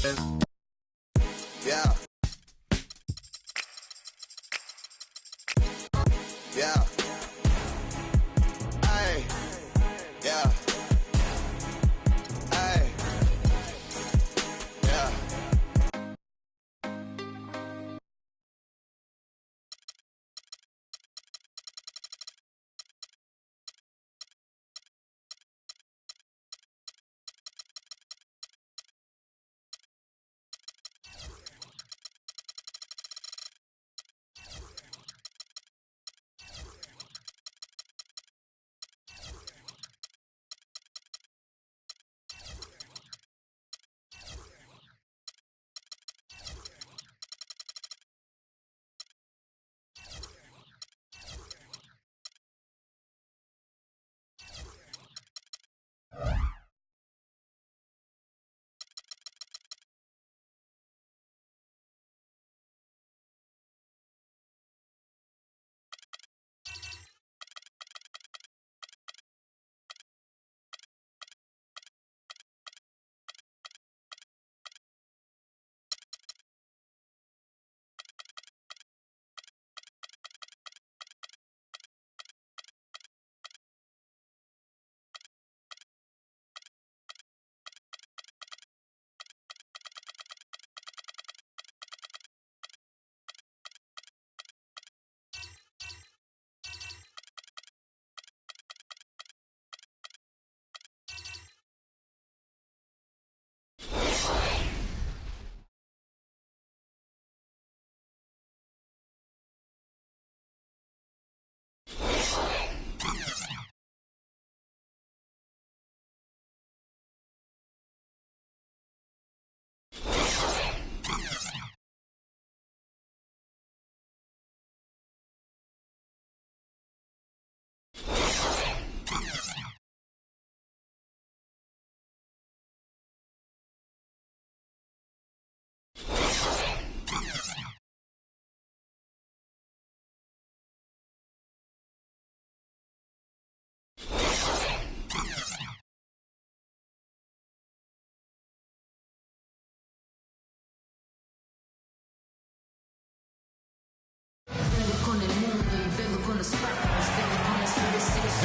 Yeah. Yeah. Hey. Yeah. Hey. Yeah.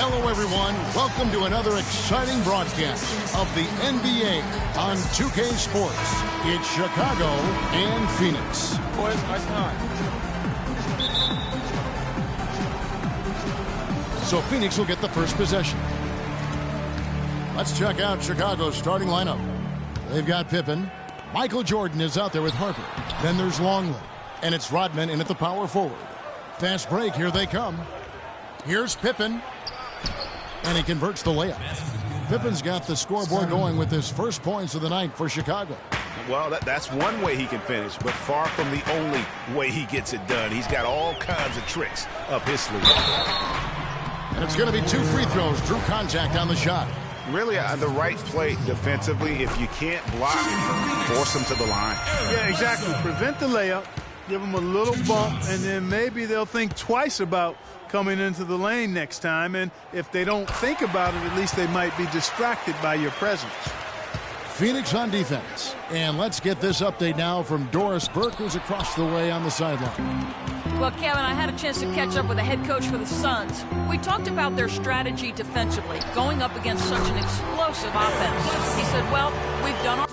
Hello, everyone. Welcome to another exciting broadcast of the NBA on 2K Sports. It's Chicago and Phoenix. Boys, nice time. So Phoenix will get the first possession. Let's check out Chicago's starting lineup. They've got Pippen. Michael Jordan is out there with Harper. Then there's Longley. And it's Rodman in at the power forward. Fast break. Here they come. Here's Pippen. And he converts the layup. Pippen's got the scoreboard going with his first points of the night for Chicago. Well, that's one way he can finish, but far from the only way he gets it done. He's got all kinds of tricks up his sleeve. And it's going to be 2 free throws. Drew contact on the shot. Really, the right play defensively. If you can't block, force them to the line. Yeah, exactly. Prevent the layup, give them a little bump, and then maybe they'll think twice about coming into the lane next time. And if they don't think about it, at least they might be distracted by your presence. Phoenix on defense. And let's get this update now from Doris Burke, who's across the way on the sideline. Well, Kevin, I had a chance to catch up with the head coach for the Suns. We talked about their strategy defensively, going up against such an explosive offense. He said, well, we've done our...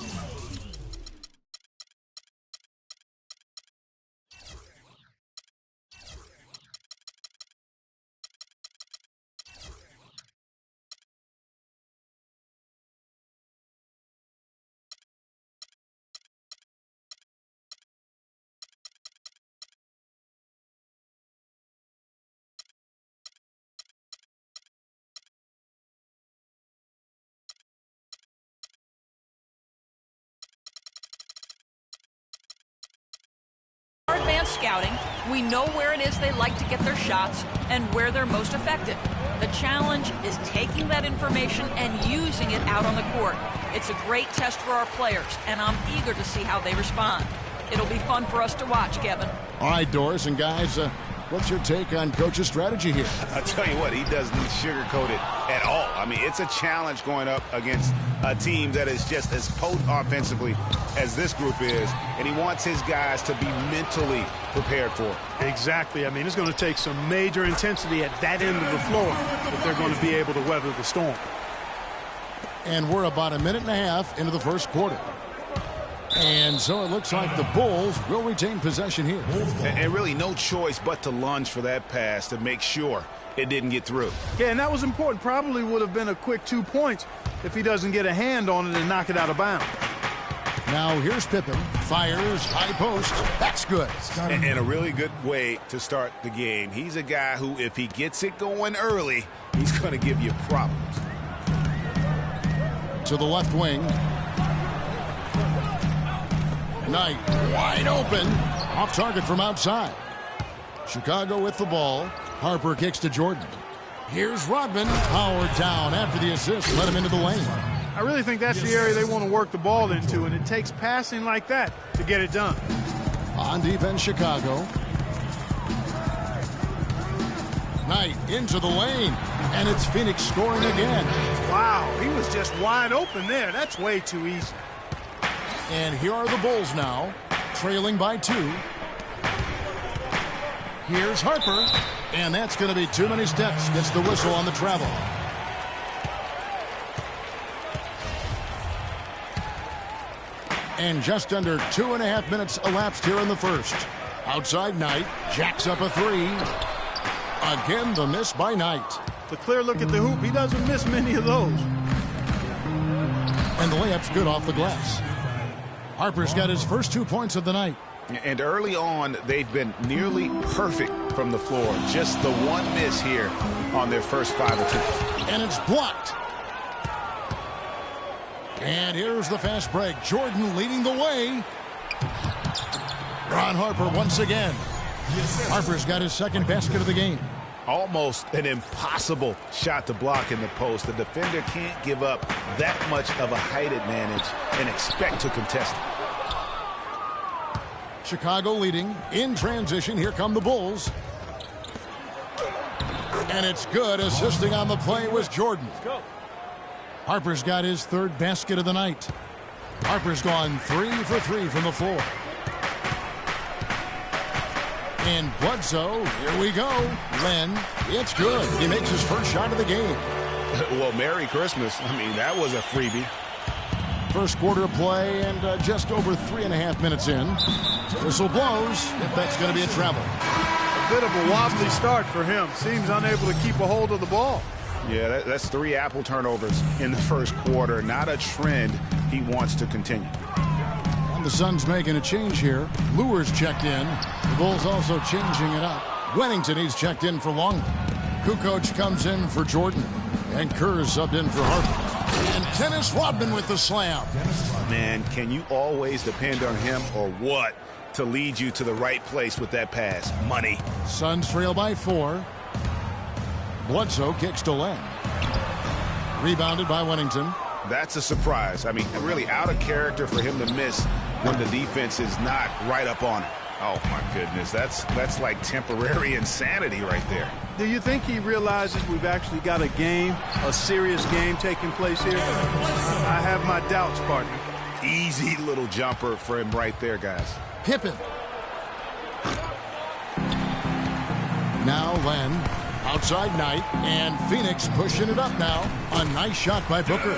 advanced scouting. We know where it is they like to get their shots and where they're most effective. The challenge is taking that information and using it out on the court. It's a great test for our players, and I'm eager to see how they respond. It'll be fun for us to watch, Kevin. All right, Doris and guys, what's your take on Coach's strategy here? I'll tell you what, he doesn't sugarcoat it at all. I mean, it's a challenge going up against a team that is just as potent offensively as this group is, and he wants his guys to be mentally prepared for it. Exactly. I mean, it's going to take some major intensity at that end of the floor if they're going to be able to weather the storm. And we're about a minute and a half into the first quarter. And so it looks like the Bulls will retain possession here. And really no choice but to lunge for that pass to make sure it didn't get through. Yeah, and that was important. Probably would have been a quick 2 points if he doesn't get a hand on it and knock it out of bounds. Now here's Pippen. Fires, high post. That's good. And a really good way to start the game. He's a guy who, if he gets it going early, he's going to give you problems. To the left wing. Knight wide open. Off target from outside. Chicago with the ball. Harper kicks to Jordan. Here's Rodman. Powered down after the assist. Let him into the lane. I really think that's the area they want to work the ball into, and it takes passing like that to get it done. On defense, Chicago. Knight into the lane. And it's Phoenix scoring again. Wow, he was just wide open there. That's way too easy. And here are the Bulls now, trailing by 2. Here's Harper, and that's going to be too many steps. Gets the whistle on the travel. And just under 2.5 minutes elapsed here in the first. Outside Knight, jacks up a 3. Again, the miss by Knight. The clear look at the hoop, he doesn't miss many of those. And the layup's good off the glass. Harper's got his first 2 points of the night. And early on, they've been nearly perfect from the floor. Just the one miss here on their first 5 attempts. And it's blocked. And here's the fast break. Jordan leading the way. Ron Harper once again. Harper's got his second basket of the game. Almost an impossible shot to block in the post. The defender can't give up that much of a height advantage and expect to contest it. Chicago leading in transition. Here come the Bulls. And it's good. Assisting on the play was Jordan. Harper's got his third basket of the night. Harper's gone 3 for 3 from the floor. And Bledsoe, here we go. Len, it's good. He makes his first shot of the game. Well, Merry Christmas. I mean, that was a freebie. First quarter of play and just over 3.5 minutes in. Whistle blows. If that's going to be a travel. A bit of a wobbly start for him. Seems unable to keep a hold of the ball. Yeah, that's 3 Apple turnovers in the first quarter. Not a trend he wants to continue. The Suns making a change here. Lewis checked in. The Bulls also changing it up. Wennington, he's checked in for Longley. Kukoc comes in for Jordan. And Kerr's subbed in for Harper. And Dennis Rodman with the slam. Man, can you always depend on him or what to lead you to the right place with that pass? Money. Suns trail by 4. Bledsoe kicks to Len. Rebounded by Wennington. That's a surprise. I mean, really out of character for him to miss when the defense is not right up on it. Oh, my goodness. That's like temporary insanity right there. Do you think he realizes we've actually got a game, a serious game taking place here? I have my doubts, partner. Easy little jumper for him right there, guys. Pippen. Now Len. Outside Knight. And Phoenix pushing it up now. A nice shot by Booker.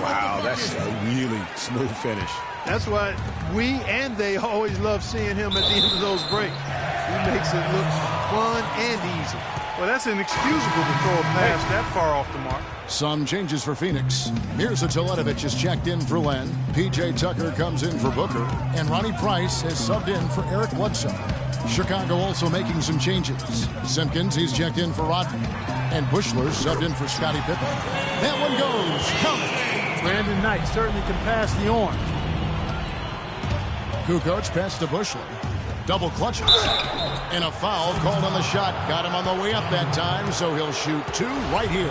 Wow, that's a really smooth finish. That's why we and they always love seeing him at the end of those breaks. He makes it look fun and easy. Well, that's inexcusable to throw a pass that far off the mark. Some changes for Phoenix. Mirza Teletovic is checked in for Len. P.J. Tucker comes in for Booker. And Ronnie Price has subbed in for Eric Bledsoe. Chicago also making some changes. Simpkins, he's checked in for Rodman. And Bushler subbed in for Scottie Pippen. That one goes. Coming. Brandon Knight certainly can pass the orange. Kukoc pass to Bushler. Double clutches. And a foul called on the shot. Got him on the way up that time, so he'll shoot 2 right here.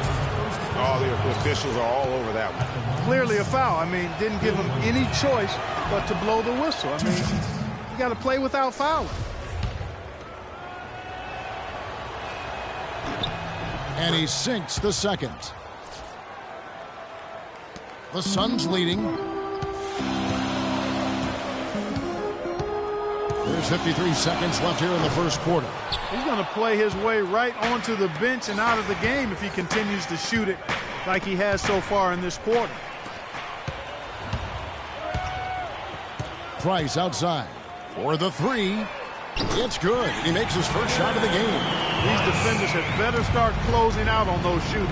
Oh, the officials are all over that one. Clearly a foul. I mean, didn't give him any choice but to blow the whistle. I mean, you got to play without fouling. And he sinks the second. The Suns leading. There's 53 seconds left here in the first quarter. He's going to play his way right onto the bench and out of the game if he continues to shoot it like he has so far in this quarter. Price outside for the three. It's good. He makes his first shot of the game. These defenders had better start closing out on those shooters.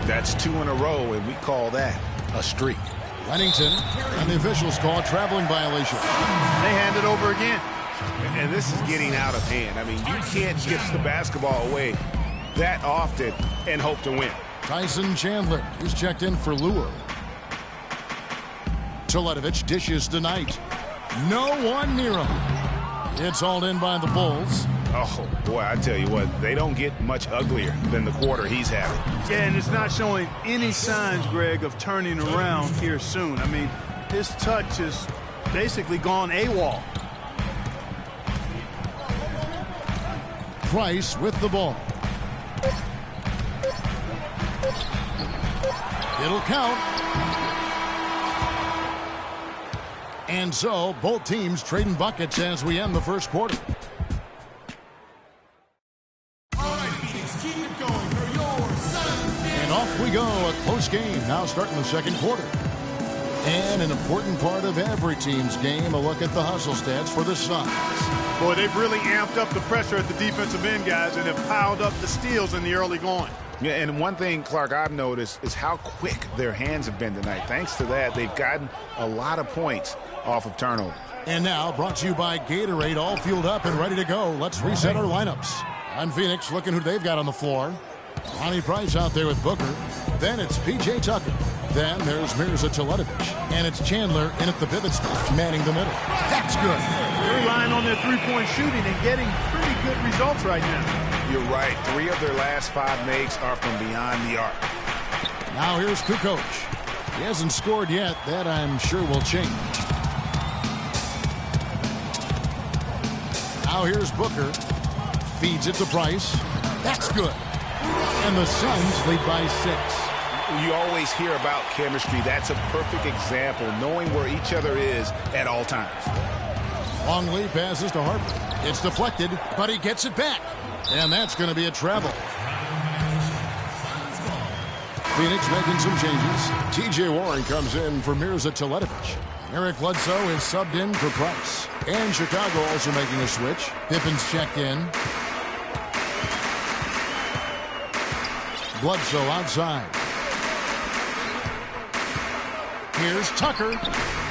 That's 2 in a row, and we call that a streak. Lennington, and the officials call a traveling violation. They hand it over again. And this is getting out of hand. I mean, you can't give the basketball away that often and hope to win. Tyson Chandler is checked in for Lure. Teletovic dishes to Knight. No one near him. It's hauled in by the Bulls. Oh, boy, I tell you what, they don't get much uglier than the quarter he's having. Yeah, and it's not showing any signs, Greg, of turning around here soon. I mean, his touch is basically gone AWOL. Price with the ball. It'll count. And so, both teams trading buckets as we end the first quarter. And off we go, a close game now starting the second quarter. And an important part of every team's game, a look at the hustle stats for the Suns. Boy, they've really amped up the pressure at the defensive end, guys, and have piled up the steals in the early going. Yeah, and one thing, Clark, I've noticed is how quick their hands have been tonight. Thanks to that, they've gotten a lot of points off of turnover. And now, brought to you by Gatorade, all fueled up and ready to go. Let's reset our lineups. On Phoenix, looking who they've got on the floor. Lonnie Price out there with Booker. Then it's P.J. Tucker. Then there's Mirza Teletovic. And it's Chandler in at the pivot spot, manning the middle. That's good. They're relying on their three-point shooting and getting pretty good results right now. You're right. 3 of their last 5 makes are from beyond the arc. Now here's Kukoc. He hasn't scored yet. That, I'm sure, will change. Now here's Booker. Feeds it to Price. That's good. And the Suns lead by 6. You always hear about chemistry. That's a perfect example, knowing where each other is at all times. Longley passes to Harper. It's deflected, but he gets it back. And that's going to be a travel. Phoenix making some changes. T.J. Warren comes in for Mirza Teletovic. Eric Bledsoe is subbed in for Price. And Chicago also making a switch. Pippen's checked in. Bledsoe outside. Here's Tucker.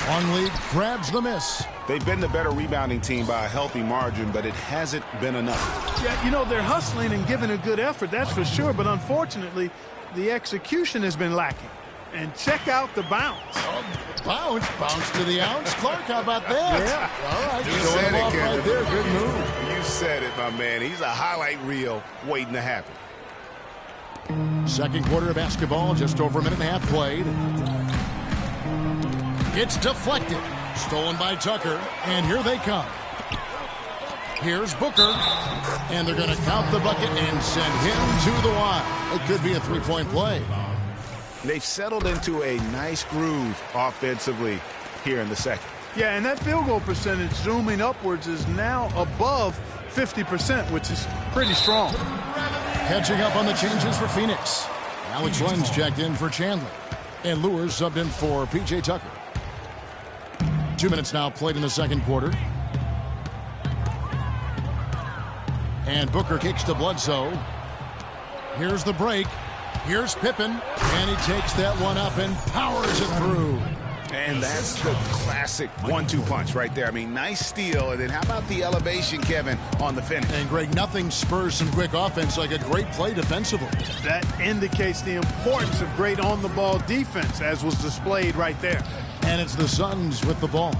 Longley grabs the miss. They've been the better rebounding team by a healthy margin, but it hasn't been enough. Yeah, you know, they're hustling and giving a good effort, that's for sure. But unfortunately, the execution has been lacking. And check out the bounce. Bounce to the ounce. Clark, how about that? Yeah. All right, You showing said him it, off Kevin. right there. Good move. You said it, my man. He's a highlight reel waiting to happen. Second quarter of basketball, just over a minute and a half played. It's deflected. Stolen by Tucker. And here they come. Here's Booker. And they're going to count the bucket and send him to the line. It could be a three-point play. They've settled into a nice groove offensively here in the second. Yeah, and that field goal percentage zooming upwards is now above 50%, which is pretty strong. Catching up on the changes for Phoenix. Alex Len's checked in for Chandler. And Lure subbed in for P.J. Tucker. 2 minutes now played in the second quarter. And Booker kicks to Bledsoe. Here's the break. Here's Pippen. And he takes that one up and powers it through. And that's the classic 1-2 punch right there. I mean, nice steal. And then how about the elevation, Kevin, on the finish? And, Greg, nothing spurs some quick offense like a great play defensively. That indicates the importance of great on-the-ball defense, as was displayed right there. And it's the Suns with the ball.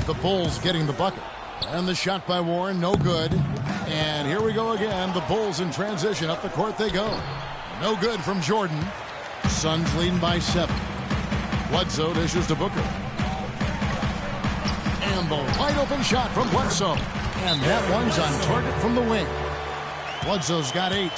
The Bulls getting the bucket. And the shot by Warren, no good. And here we go again. The Bulls in transition. Up the court they go. No good from Jordan. Suns leading by 7. Bledsoe dishes to Booker. And the wide open shot from Bledsoe. And that one's on target from the wing. Bledsoe's got 8.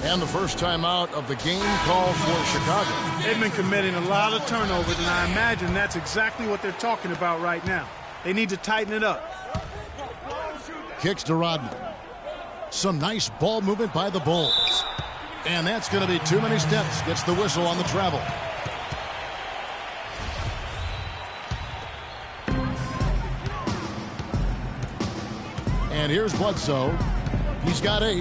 And the first timeout of the game called for Chicago. They've been committing a lot of turnovers, and I imagine that's exactly what they're talking about right now. They need to tighten it up. Kicks to Rodman. Some nice ball movement by the Bulls. And that's going to be too many steps. Gets the whistle on the travel. And here's Bledsoe. He's got 8.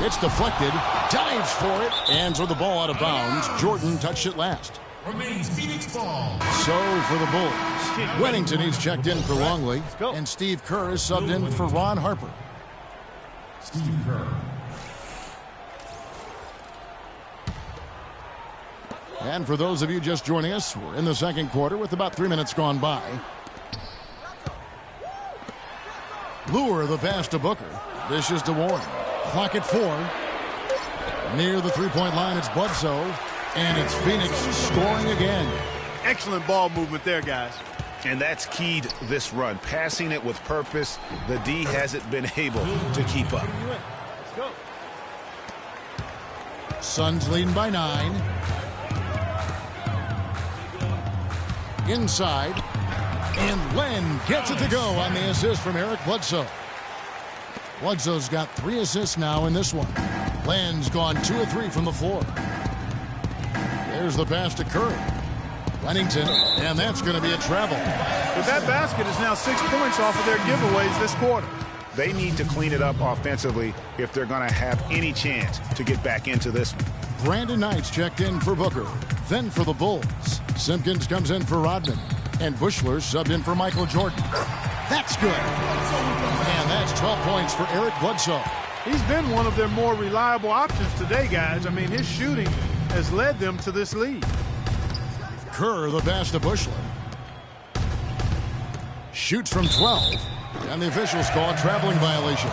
It's deflected. Dives for it. And throw the ball out of bounds. Jordan touched it last. Remains Phoenix ball. So for the Bulls, Wennington, he's checked in for Longley. And Steve Kerr is subbed in for Ron Harper. Steve Kerr. And for those of you just joining us, we're in the second quarter with about 3 minutes gone by. Lure the pass to Booker. Dishes to Warren. Clock at 4. Near the three-point line, it's Bledsoe. And it's Phoenix scoring again. Excellent ball movement there, guys. And that's keyed this run. Passing it with purpose. The D hasn't been able to keep up. Let's go. Suns leading by 9. Inside. And Len gets it to go on the assist from Eric Bledsoe. Bledsoe's got 3 assists now in this one. Len's gone 2 of 3 from the floor. There's the pass to Kerr. Wennington, and that's going to be a travel. But that basket is now 6 points off of their giveaways this quarter. They need to clean it up offensively if they're going to have any chance to get back into this one. Brandon Knight's checked in for Booker. Then for the Bulls, Simpkins comes in for Rodman. And Bushler subbed in for Michael Jordan. That's good. And that's 12 points for Eric Bledsoe. He's been one of their more reliable options today, guys. I mean, his shooting has led them to this lead. Kerr, the pass to Bushler. Shoots from 12. And the officials call a traveling violation.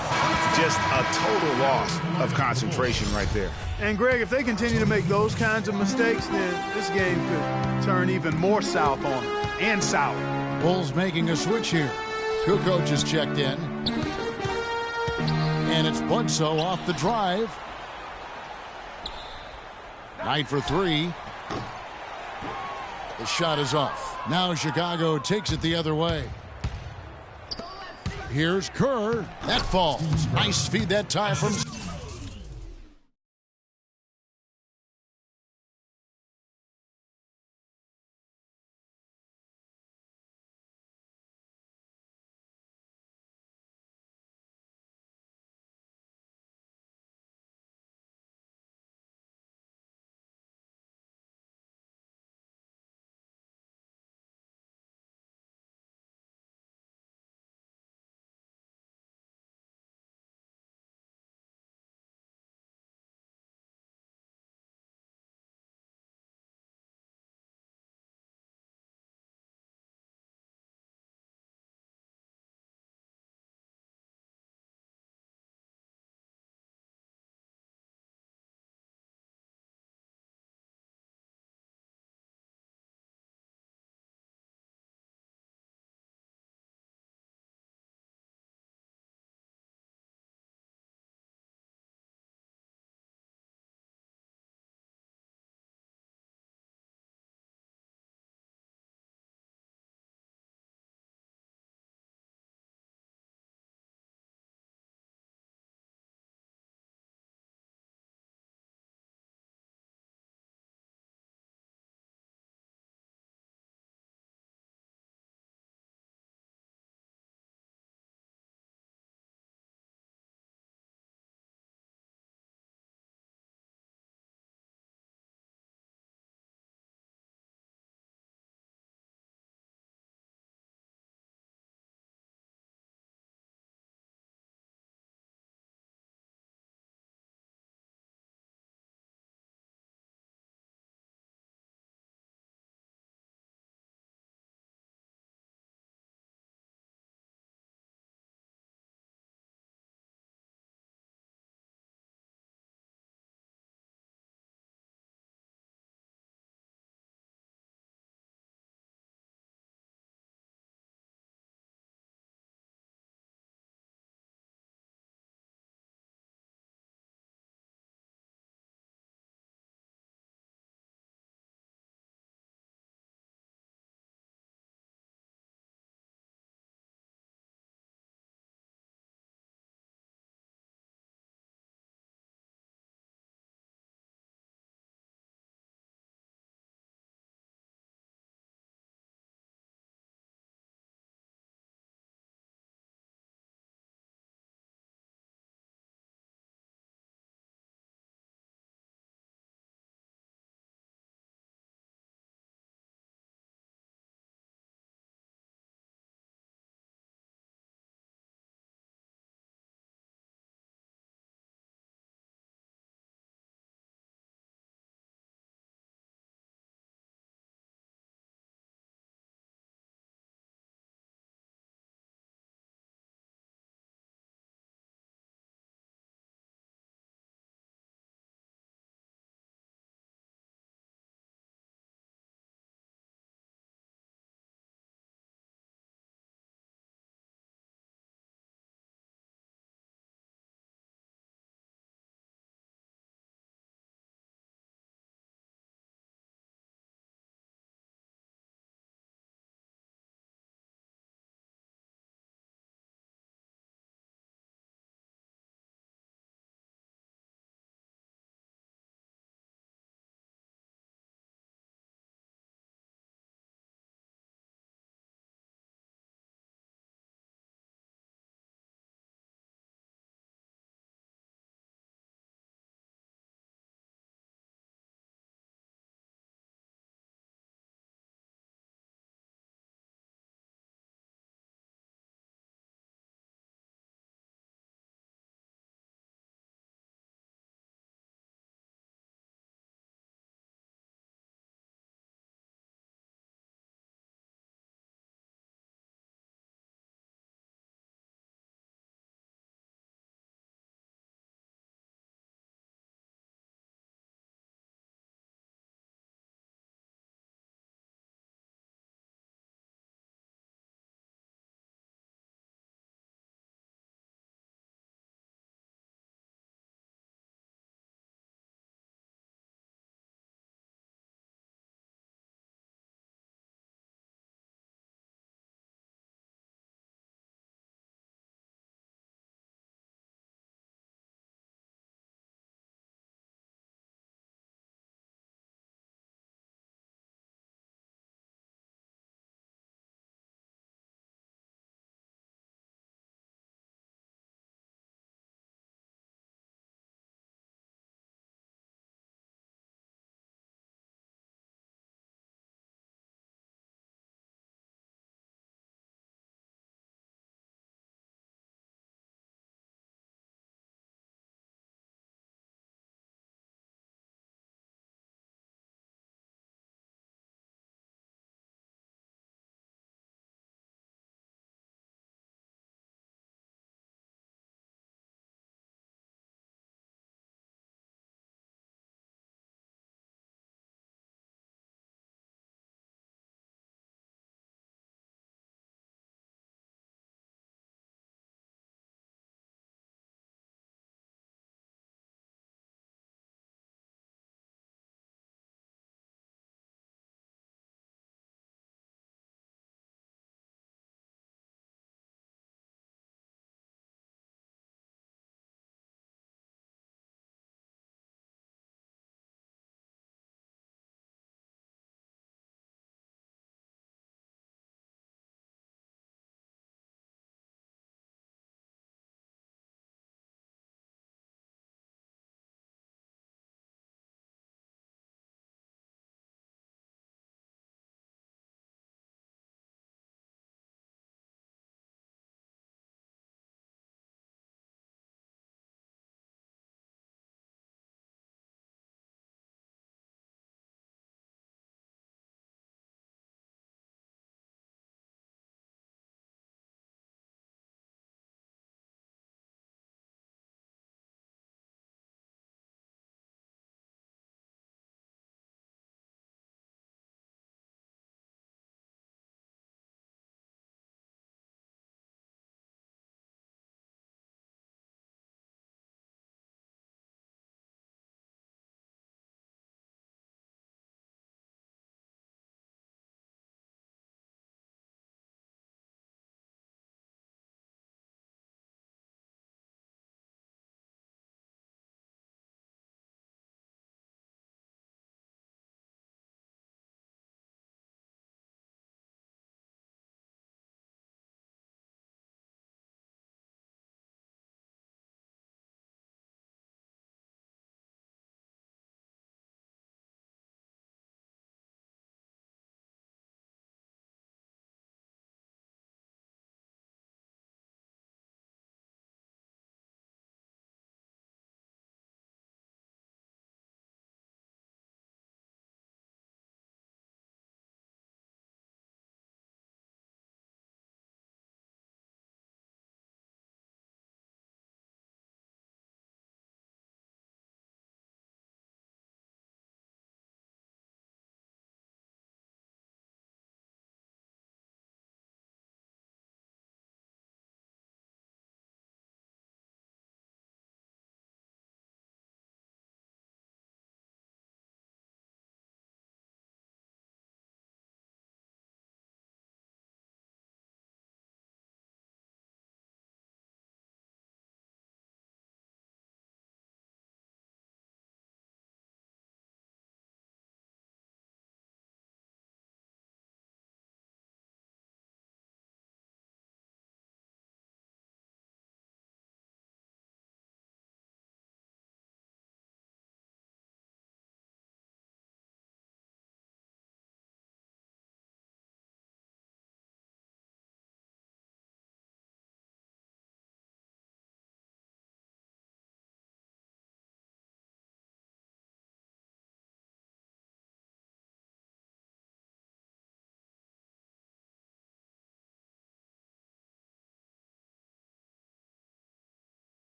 Just a total loss of concentration right there. And, Greg, if they continue to make those kinds of mistakes, then this game could turn even more south on them. And sour. Bulls making a switch here. Kukoc is checked in. And it's Bledsoe off the drive. Knight for 3. The shot is off. Now Chicago takes it the other way. Here's Kerr. That falls. Nice feed that time from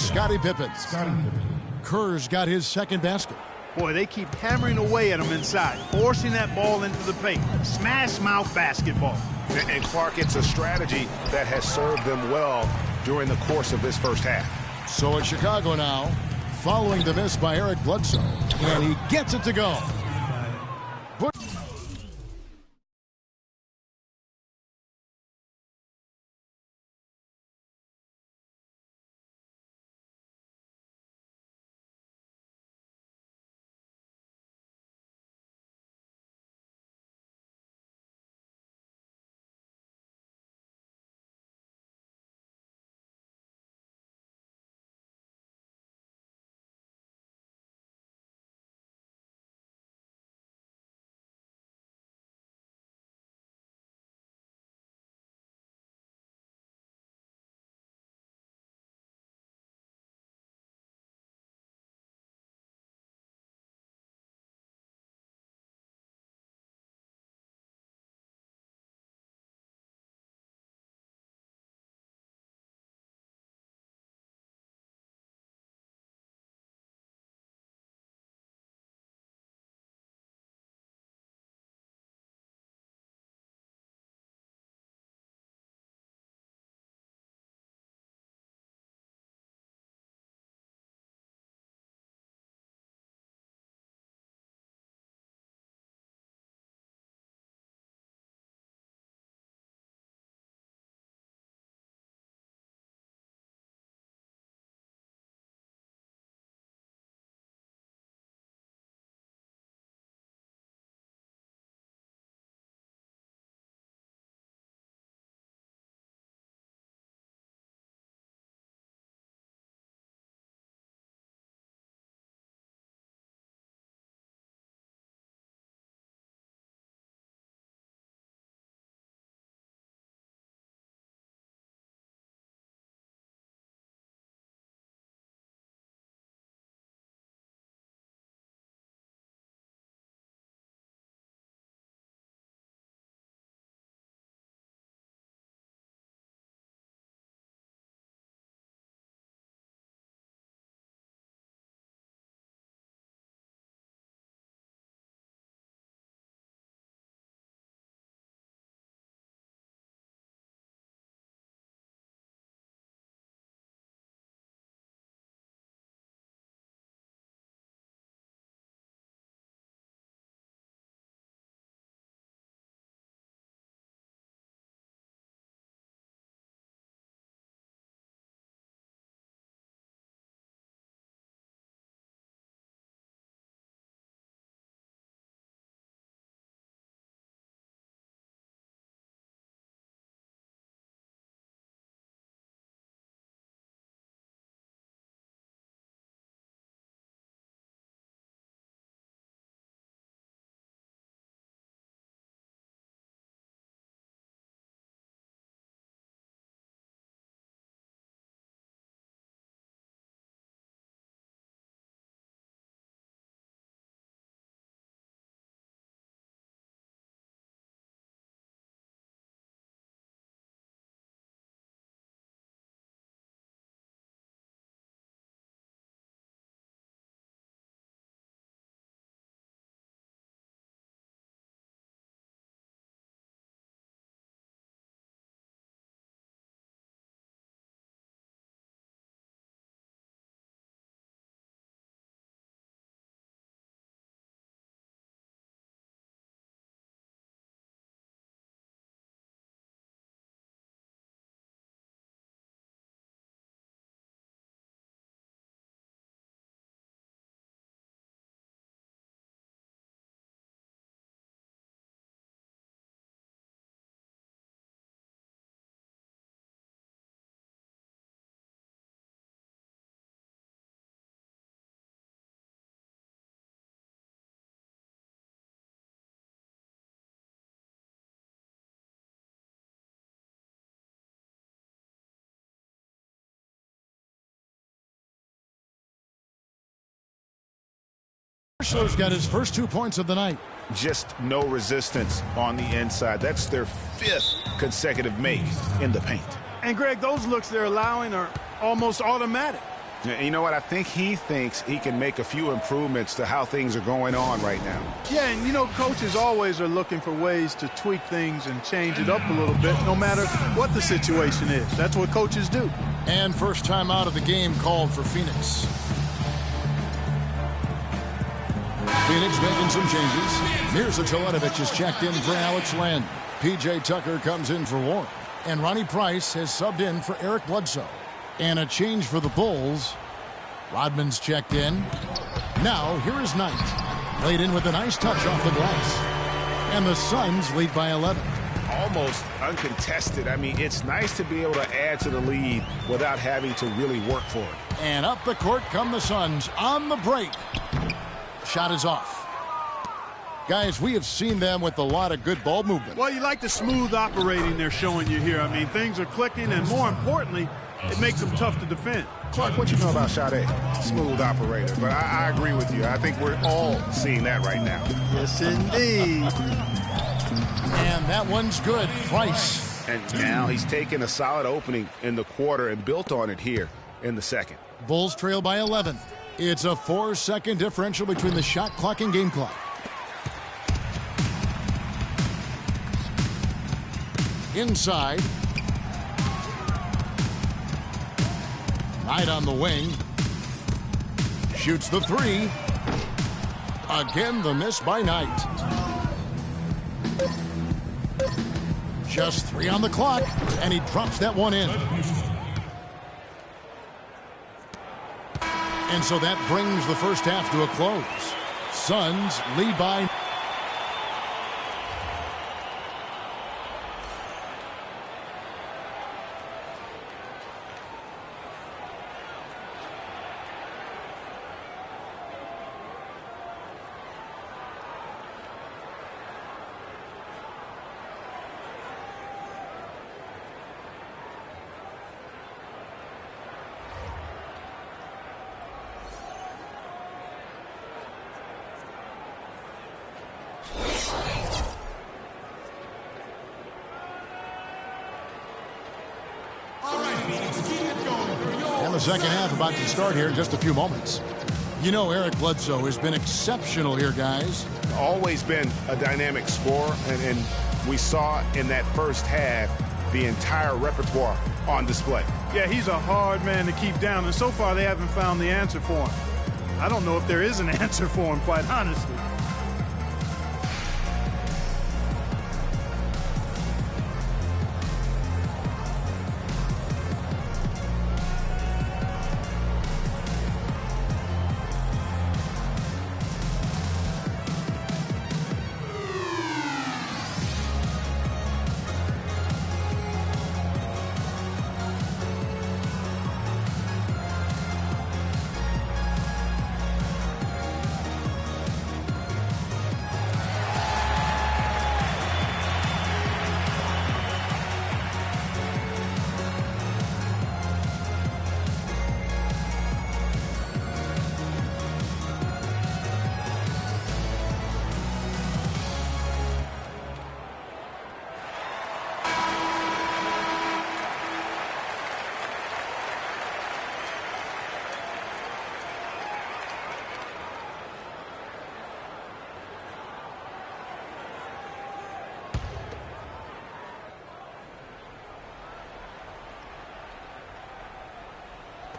Scottie Pippen. Scottie Pippen. Kerr's got his second basket. Boy, they keep hammering away at him inside, forcing that ball into the paint. Smash mouth basketball. And Clark, it's a strategy that has served them well during the course of this first half. So it's Chicago now, following the miss by Eric Bledsoe, and he gets it to go. Marshall's got his first 2 points of the night. Just no resistance on the inside. That's their 5th consecutive make in the paint. And, Greg, those looks they're allowing are almost automatic. You know what? I think he thinks he can make a few improvements to how things are going on right now. Yeah, and you know, coaches always are looking for ways to tweak things and change it up a little bit, no matter what the situation is. That's what coaches do. And first time out of the game called for Phoenix. Phoenix making some changes. Mirza Teletovic is checked in for Alex Len. P.J. Tucker comes in for Warren. And Ronnie Price has subbed in for Eric Bledsoe. And a change for the Bulls. Rodman's checked in. Now, here is Knight. Laid in with a nice touch off the glass. And the Suns lead by 11. Almost uncontested. I mean, it's nice to be able to add to the lead without having to really work for it. And up the court come the Suns on the break. Shot is off. Guys, we have seen them with a lot of good ball movement. Well, you like the smooth operating they're showing you here. I mean, things are clicking, and more importantly, it makes them tough to defend. Clark, what you know about Sade? Smooth operator. But I agree with you. I think we're all seeing that right now. Yes, indeed. And that one's good. Price. And now he's taken a solid opening in the quarter and built on it here in the second. Bulls trail by 11. It's a 4-second differential between the shot clock and game clock. Inside. Knight on the wing. Shoots the three. Again, the miss by Knight. Just 3 on the clock, and he drops that one in. And so that brings the first half to a close. Suns lead by... And the second half about to start here in just a few moments. You know, Eric Bledsoe has been exceptional here, guys. Always been a dynamic scorer, and we saw in that first half the entire repertoire on display. Yeah, he's a hard man to keep down, and so far they haven't found the answer for him. I don't know if there is an answer for him, quite honestly.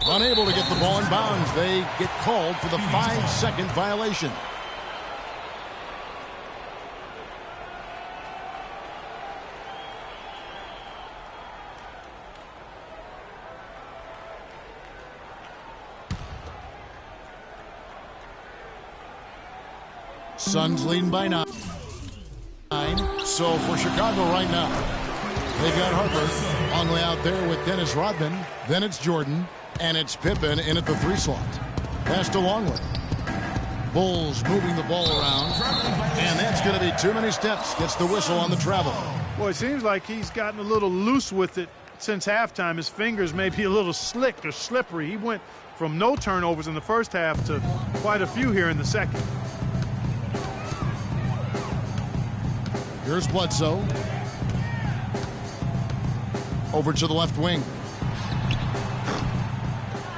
Unable to get the ball in bounds. They get called for the 5-second violation. Suns leading by 9. So for Chicago right now, they've got Harper on the way out there with Dennis Rodman. Then it's Jordan. And it's Pippen in at the 3 slot. Pass to Longley. Bulls moving the ball around. And that's going to be too many steps. Gets the whistle on the travel. Well, it seems like he's gotten a little loose with it since halftime. His fingers may be a little slick or slippery. He went from no turnovers in the first half to quite a few here in the second. Here's Bledsoe. Over to the left wing.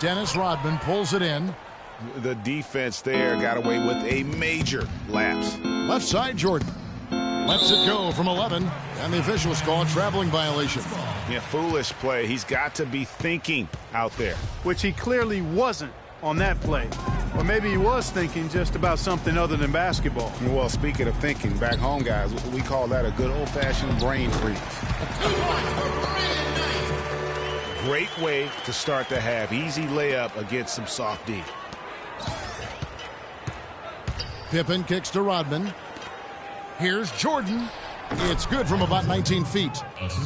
Dennis Rodman pulls it in. The defense there got away with a major lapse. Left side, Jordan lets it go from 11, and the officials call a traveling violation. Yeah, foolish play. He's got to be thinking out there. Which he clearly wasn't on that play. Or maybe he was thinking just about something other than basketball. Well, speaking of thinking, back home, guys, we call that a good old-fashioned brain freeze. Great way to start the half. Easy layup against some soft D. Pippen kicks to Rodman. Here's Jordan. It's good from about 19 feet.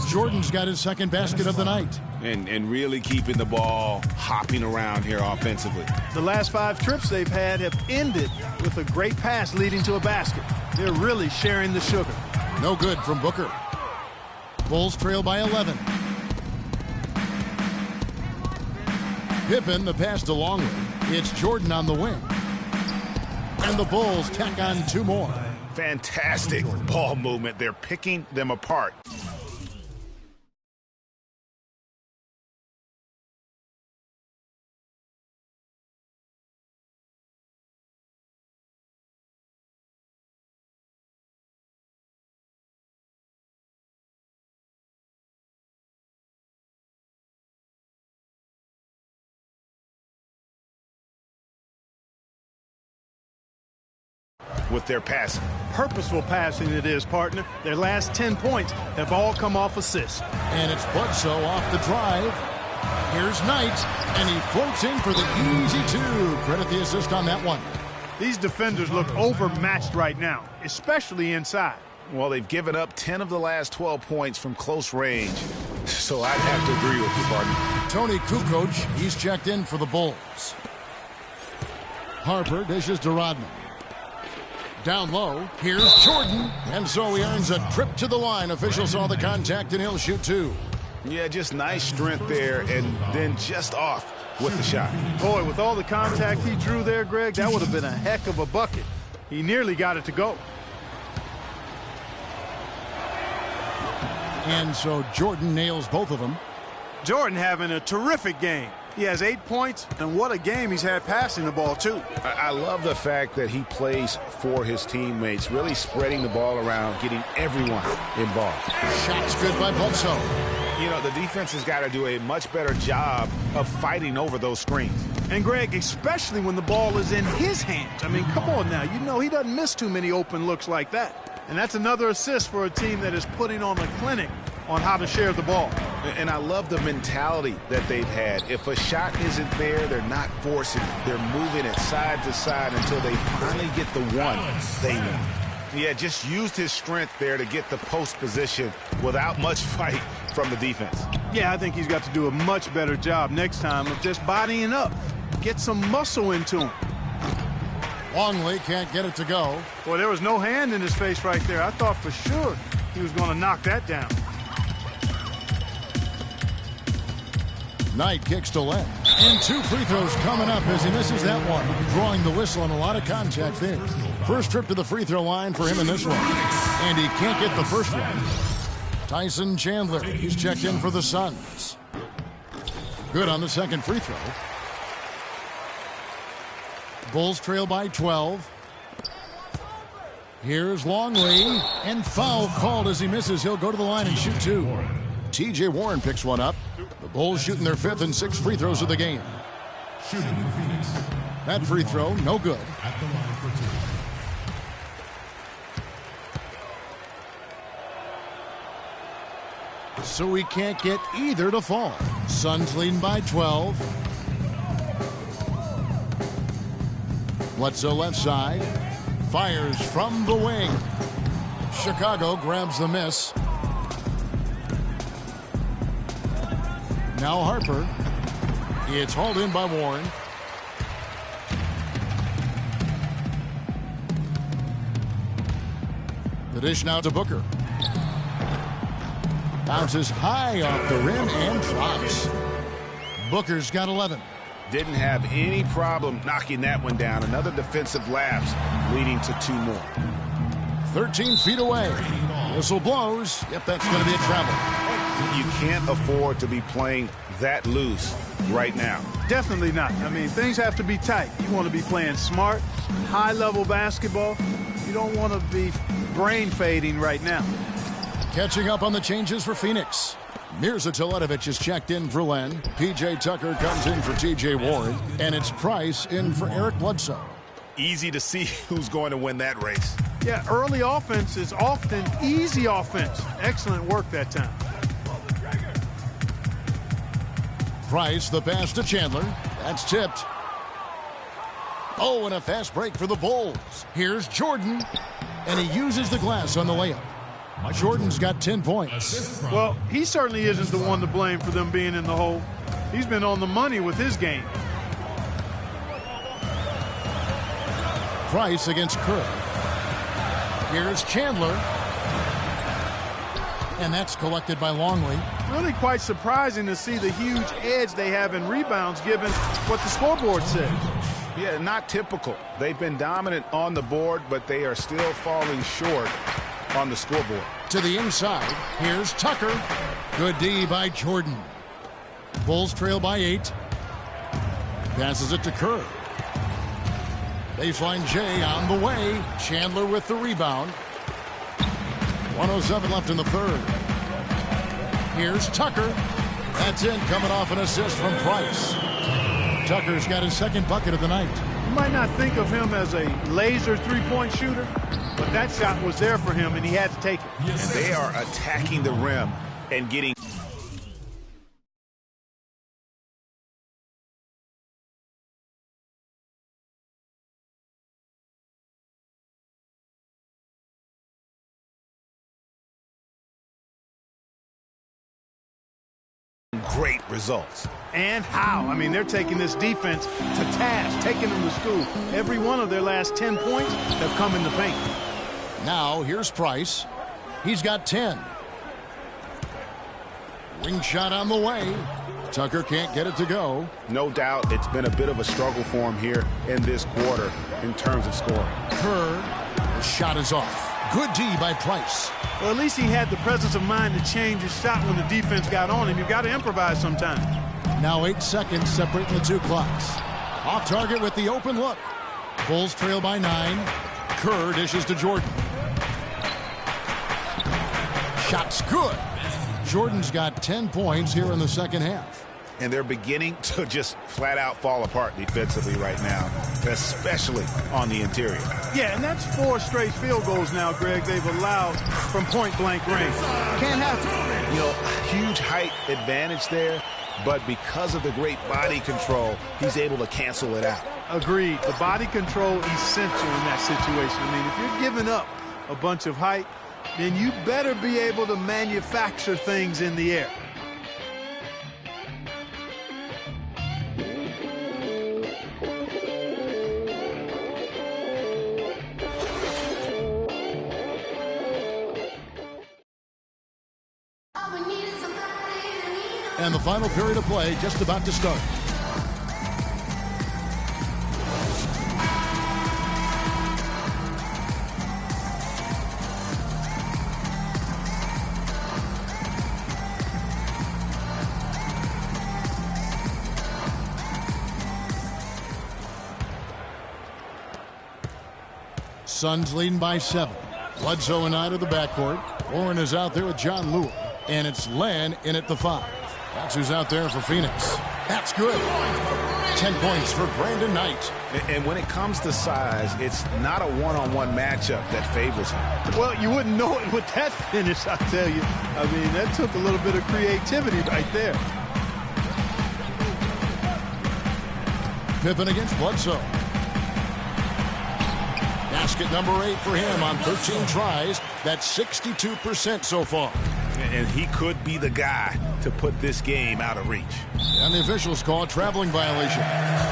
Jordan's got his second basket of the night. And really keeping the ball hopping around here offensively. The last 5 trips they've had have ended with a great pass leading to a basket. They're really sharing the sugar. No good from Booker. Bulls trail by 11. Pippen, the pass to Longley. It's Jordan on the wing. And the Bulls tack on 2 more. Fantastic ball movement. They're picking them apart. With their passing. Purposeful passing it is, partner. Their last 10 points have all come off assists. And it's Bledsoe off the drive. Here's Knight, and he floats in for the easy 2. Credit the assist on that one. These defenders look overmatched right now, especially inside. Well, they've given up 10 of the last 12 points from close range. So I'd have to agree with you, partner. Tony Kukoc, he's checked in for the Bulls. Harper dishes to Rodman. Down low, here's Jordan, and so he earns a trip to the line. Officials saw the contact, and he'll shoot 2. Yeah, just nice strength there, and then just off with the shot. Boy, with all the contact he drew there, Greg, that would have been a heck of a bucket. He nearly got it to go. And so Jordan nails both of them. Jordan having a terrific game. He has 8 points, and what a game he's had passing the ball, too. I love the fact that he plays for his teammates, really spreading the ball around, getting everyone involved. Shots good by Bledsoe. You know, the defense has got to do a much better job of fighting over those screens. And, Greg, especially when the ball is in his hands. I mean, come on now. You know he doesn't miss too many open looks like that. And that's another assist for a team that is putting on a clinic on how to share the ball. And I love the mentality that they've had. If a shot isn't there, they're not forcing it. They're moving it side to side until they finally get the one they want. Yeah, just used his strength there to get the post position without much fight from the defense. Yeah, I think he's got to do a much better job next time of just bodying up. Get some muscle into him. Longley can't get it to go. Boy, there was no hand in his face right there. I thought for sure he was going to knock that down. Knight kicks to left. And 2 free throws coming up as he misses that one. Drawing the whistle and a lot of contact there. First trip to the free throw line for him in this one. And he can't get the first one. Tyson Chandler, he's checked in for the Suns. Good on the second free throw. Bulls trail by 12. Here's Longley. And foul called as he misses. He'll go to the line and shoot 2. T.J. Warren picks one up. The Bulls shooting their 5th and 6th free throws of the game. Shooting in Phoenix. That free throw, no good. At the line for 2. So we can't get either to fall. Suns leading by 12. Bledsoe left side. Fires from the wing. Chicago grabs the miss. Now Harper. It's hauled in by Warren. The dish now to Booker. Bounces high off the rim and drops. Booker's got 11. Didn't have any problem knocking that one down. Another defensive lapse leading to 2 more. 13 feet away. Whistle blows. Yep, that's going to be a travel. You can't afford to be playing that loose right now. Definitely not. I mean, things have to be tight. You want to be playing smart, high-level basketball. You don't want to be brain fading right now. Catching up on the changes for Phoenix. Mirza Teletovic is checked in for Len. P.J. Tucker comes in for T.J. Warren. And it's Price in for Eric Bledsoe. Easy to see who's going to win that race. Yeah, early offense is often easy offense. Excellent work that time. Price, the pass to Chandler. That's tipped. Oh, and a fast break for the Bulls. Here's Jordan. And he uses the glass on the layup. Jordan's got 10 points. Well, he certainly isn't the one to blame for them being in the hole. He's been on the money with his game. Price against Kerr. Here's Chandler. And that's collected by Longley. Really quite surprising to see the huge edge they have in rebounds given what the scoreboard says. Yeah, not typical. They've been dominant on the board, but they are still falling short on the scoreboard. To the inside, here's Tucker. Good D by Jordan. Bulls trail by 8. Passes it to Kerr. Baseline J on the way. Chandler with the rebound. 1:07 left in the third. Here's Tucker. That's in, coming off an assist from Price. Tucker's got his second bucket of the night. You might not think of him as a laser three-point shooter, but that shot was there for him, and he had to take it. And they are attacking the rim and getting... great results. And how? I mean, they're taking this defense to task, taking them to school. Every one of their last 10 points have come in the paint. Now, here's Price. He's got 10. Wing shot on the way. Tucker can't get it to go. No doubt it's been a bit of a struggle for him here in this quarter in terms of scoring. Kerr, the shot is off. Good D by Price. Well, at least he had the presence of mind to change his shot when the defense got on him. You've got to improvise sometimes. Now 8 seconds separating the two clocks. Off target with the open look. Bulls trail by 9. Kerr dishes to Jordan. Shot's good. Jordan's got 10 points here in the second half. And they're beginning to just flat out fall apart defensively right now, especially on the interior. Yeah, and that's 4 straight field goals now, Greg, they've allowed from point-blank range. Can't have to. You know, huge height advantage there, but because of the great body control, he's able to cancel it out. Agreed. The body control essential in that situation. I mean, if you're giving up a bunch of height, then you better be able to manufacture things in the air. And the final period of play just about to start. Suns leading by 7. Bledsoe and Knight of the backcourt. Warren is out there with John Lewis. And it's Len in at the 5. That's who's out there for Phoenix. That's good. 10 points for Brandon Knight. And when it comes to size, it's not a one-on-one matchup that favors him. Well, you wouldn't know it with that finish, I tell you. I mean, that took a little bit of creativity right there. Pippen against Bledsoe. Basket number 8 for him on 13 tries. That's 62% so far. And he could be the guy to put this game out of reach. And the officials call a traveling violation.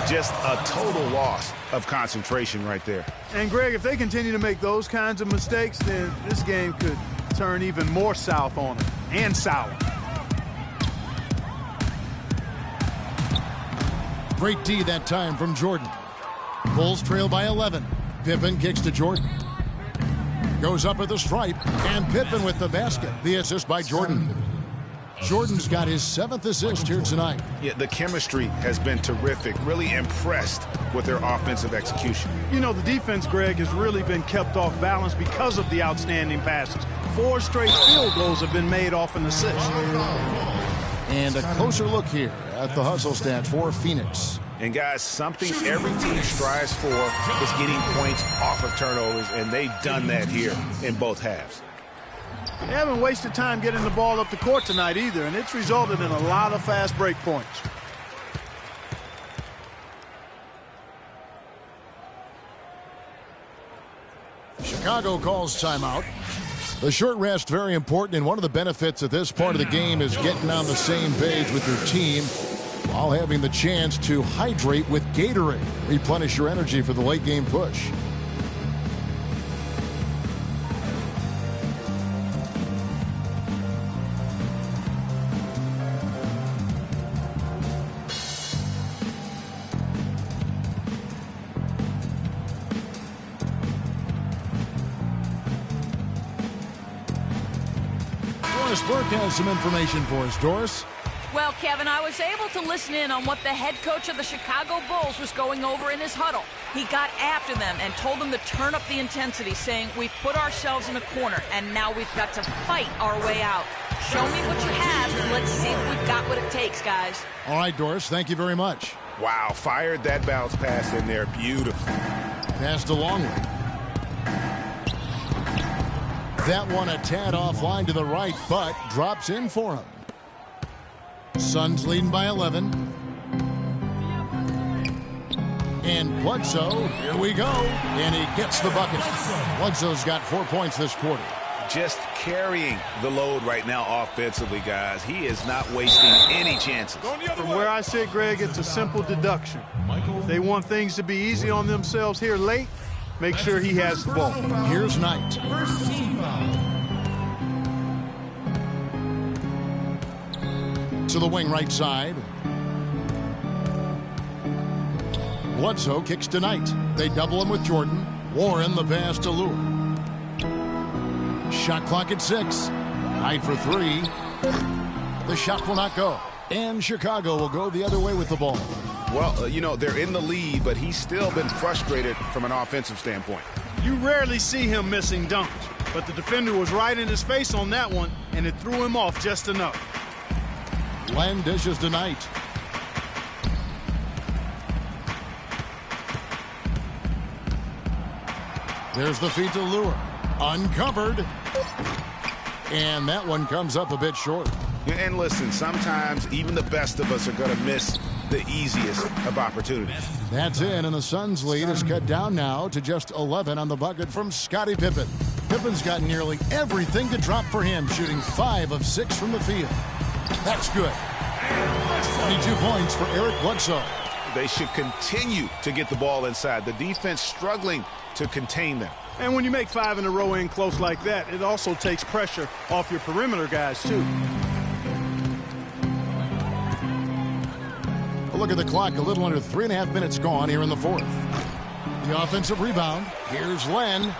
Just a total loss of concentration right there. And, Greg, if they continue to make those kinds of mistakes, then this game could turn even more south on them, and sour. Great D that time from Jordan. Bulls trail by 11. Pippen kicks to Jordan. Goes up at the stripe, and Pippen with the basket. The assist by Jordan. Jordan's got his 7th assist here tonight. Yeah, the chemistry has been terrific. Really impressed with their offensive execution. You know, the defense, Greg, has really been kept off balance because of the outstanding passes. 4 straight field goals have been made off an assist. And a closer look here at the hustle stat for Phoenix. And guys, something every team strives for is getting points off of turnovers, and they've done that here in both halves. They haven't wasted time getting the ball up the court tonight either, and it's resulted in a lot of fast break points. Chicago calls timeout. The short rest very important, and one of the benefits of this part of the game is getting on the same page with your team while having the chance to hydrate with Gatorade. Replenish your energy for the late game push. Doris Burke has some information for us. Doris? Well, Kevin, I was able to listen in on what the head coach of the Chicago Bulls was going over in his huddle. He got after them and told them to turn up the intensity, saying, we've put ourselves in a corner, and now we've got to fight our way out. Show me what you have, and let's see if we've got what it takes, guys. All right, Doris, thank you very much. Wow, fired that bounce pass in there beautifully. Passed a long way. That one a tad offline to the right, but drops in for him. Suns leading by 11. And Bledsoe, here we go. And he gets the bucket. Bledsoe's got 4 points this quarter. Just carrying the load right now offensively, guys. He is not wasting any chances. From where I sit, Greg, it's a simple deduction. If they want things to be easy on themselves here late, make sure he has the ball. Here's Knight. First team foul. To the wing right side. Bledsoe kicks to Knight. They double him with Jordan. Warren the pass to Lure. Shot clock at 6. Knight for 3. The shot will not go. And Chicago will go the other way with the ball. Well, you know, they're in the lead, but he's still been frustrated from an offensive standpoint. You rarely see him missing dunks, but the defender was right in his face on that one, and it threw him off just enough. Len dishes to Knight. There's the feed to Lure. Uncovered. And that one comes up a bit short. And listen, sometimes even the best of us are going to miss the easiest of opportunities. That's in, and the Suns' lead is cut down now to just 11 on the bucket from Scottie Pippen. Pippen's got nearly everything to drop for him, shooting 5 of 6 from the field. That's good. 22 points for Eric Bledsoe. They should continue to get the ball inside. The defense struggling to contain them. And when you make 5 in a row in close like that, it also takes pressure off your perimeter guys, too. A look at the clock, a little under 3.5 minutes gone here in the fourth. The offensive rebound. Here's Len.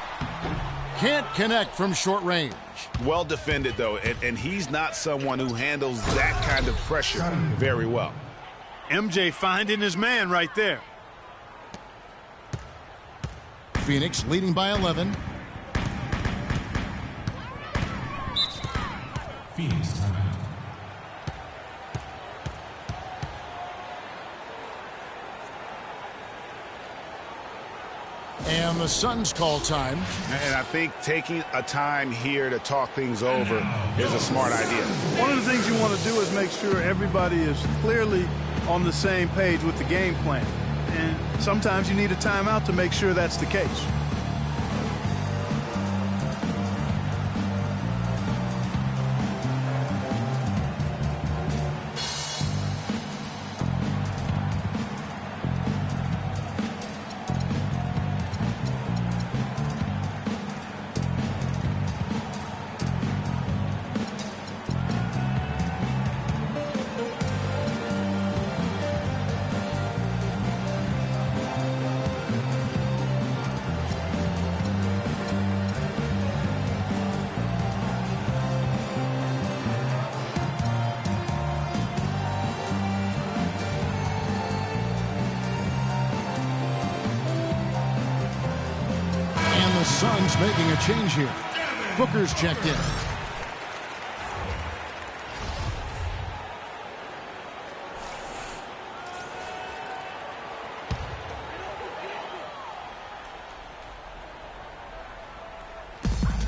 Can't connect from short range. Well defended, though, and he's not someone who handles that kind of pressure very well. MJ finding his man right there. Phoenix leading by 11. Phoenix timeout. And the Suns call time. And I think taking a time here to talk things over is a smart idea. One of the things you want to do is make sure everybody is clearly on the same page with the game plan. And sometimes you need a timeout to make sure that's the case. Suns making a change here. Booker's checked in.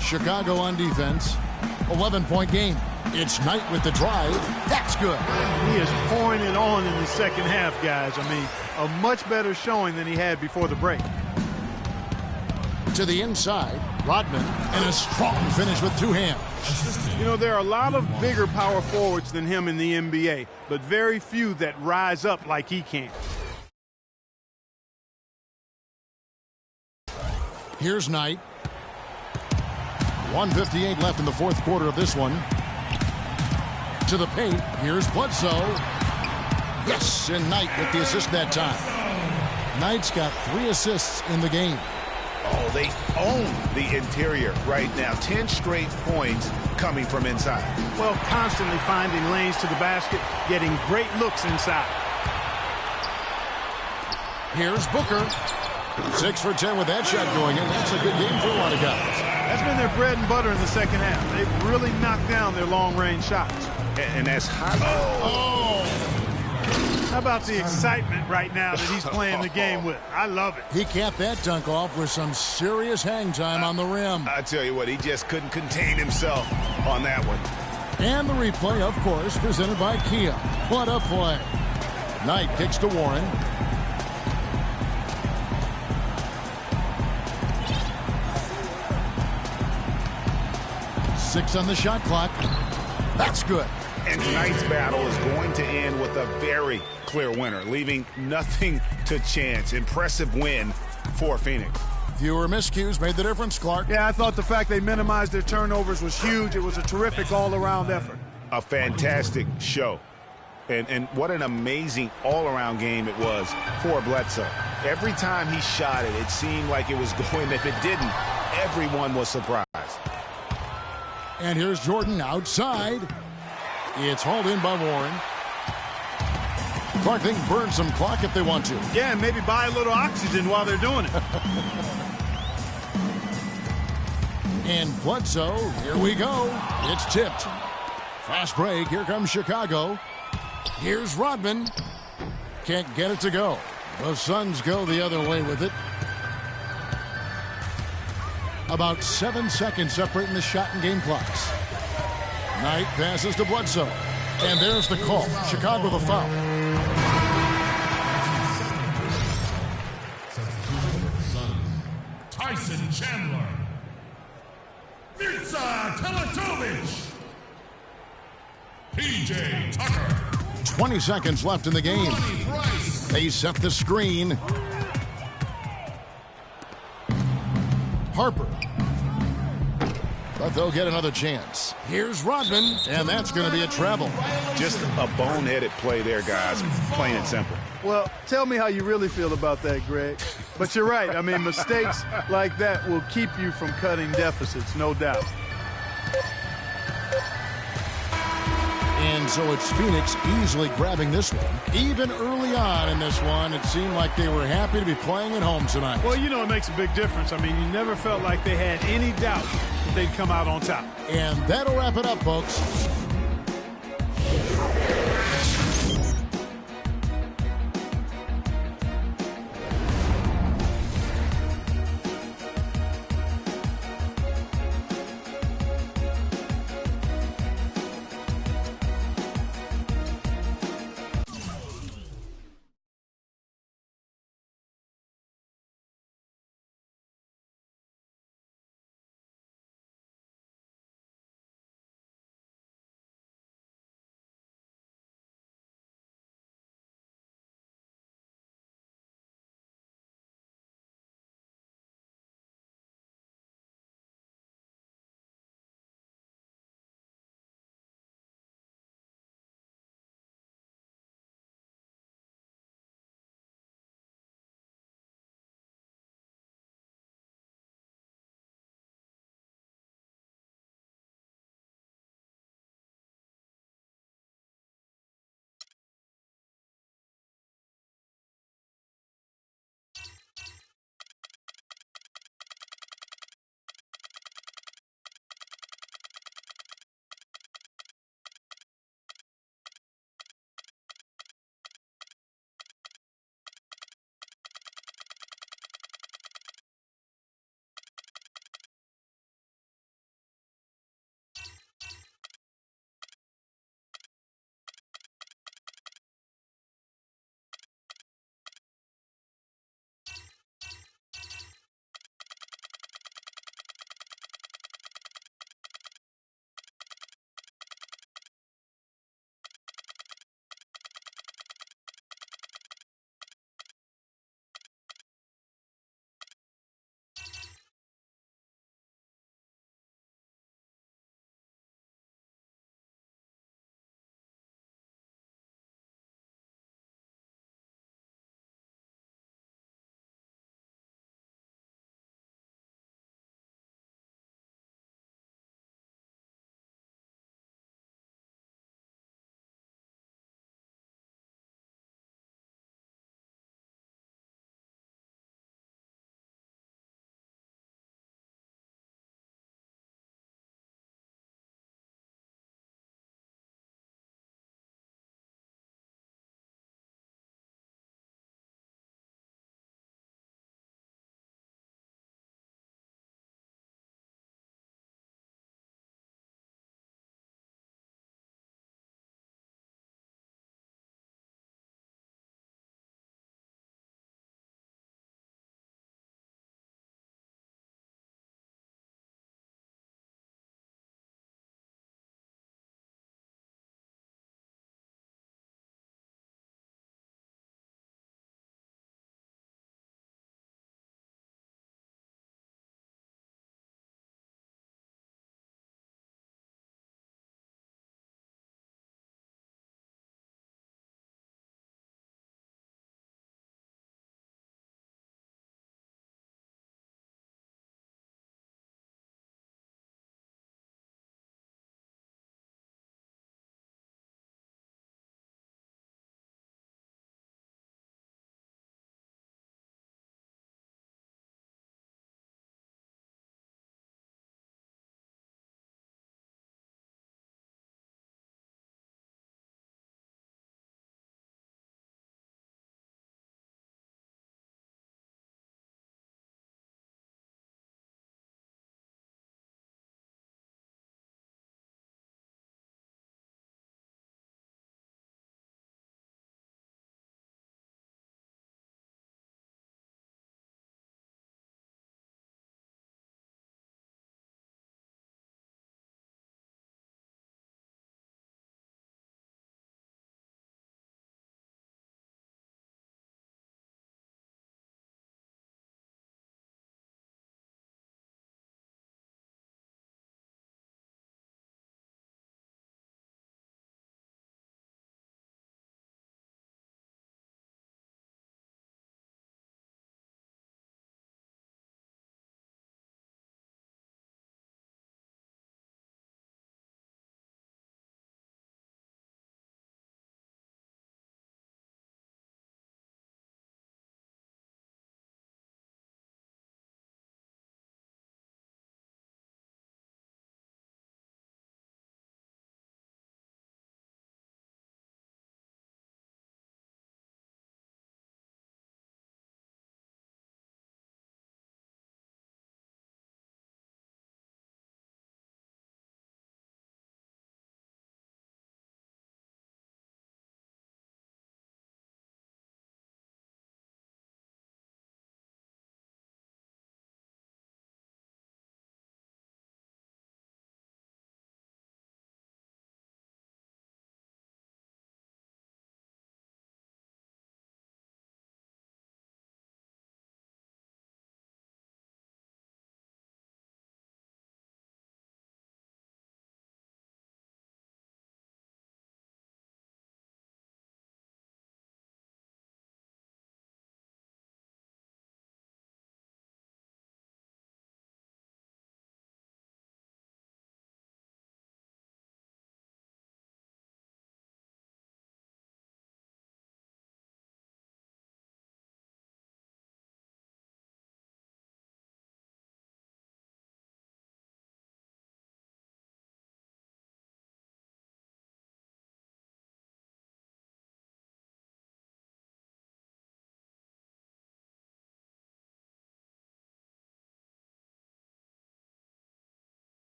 Chicago on defense. 11-point game. It's Knight with the drive. That's good. He is pouring it on in the second half, guys. I mean, a much better showing than he had before the break. To the inside, Rodman, and a strong finish with two hands. You know, there are a lot of bigger power forwards than him in the NBA, but very few that rise up like he can. Here's Knight. 1:58 left in the fourth quarter of this one. To the paint. Here's Bledsoe. Yes, and Knight with the assist that time. Knight's got 3 assists in the game. Oh, they own the interior right now. 10 straight points coming from inside. Well, constantly finding lanes to the basket, getting great looks inside. Here's Booker. 6 for 10 with that shot going in. That's a good game for a lot of guys. That's been their bread and butter in the second half. They've really knocked down their long-range shots. And that's high. Oh! How about the excitement right now that he's playing the game with? I love it. He capped that dunk off with some serious hang time on the rim. I tell you what, he just couldn't contain himself on that one. And the replay, of course, presented by Kia. What a play. Knight kicks to Warren. Six on the shot clock. That's good. And tonight's battle is going to end with a very clear winner, leaving nothing to chance. Impressive win for Phoenix. Fewer miscues made the difference, Clark. Yeah, I thought the fact they minimized their turnovers was huge. It was a terrific all-around effort. A fantastic show. And what an amazing all-around game it was for Bledsoe. Every time he shot it, it seemed like it was going. If it didn't, everyone was surprised. And here's Jordan outside. It's hauled in by Warren. Clark, they can burn some clock if they want to. Yeah, and maybe buy a little oxygen while they're doing it. And Bledsoe, here we go. It's tipped. Fast break. Here comes Chicago. Here's Rodman. Can't get it to go. The Suns go the other way with it. About 7 seconds separating the shot and game clocks. Knight passes to Bledsoe. And there's the call. Chicago the foul. Tyson Chandler. Mirza Teletovic. PJ Tucker. 20 seconds left in the game. They set the screen. Harper. But they'll get another chance. Here's Rodman, and that's going to be a travel. Just a boneheaded play there, guys. Plain and simple. Well, tell me how you really feel about that, Greg. But you're right. I mean, mistakes like that will keep you from cutting deficits, no doubt. And so it's Phoenix easily grabbing this one. Even early on in this one, it seemed like they were happy to be playing at home tonight. Well, you know, it makes a big difference. I mean, you never felt like they had any doubt that they'd come out on top. And that'll wrap it up, folks.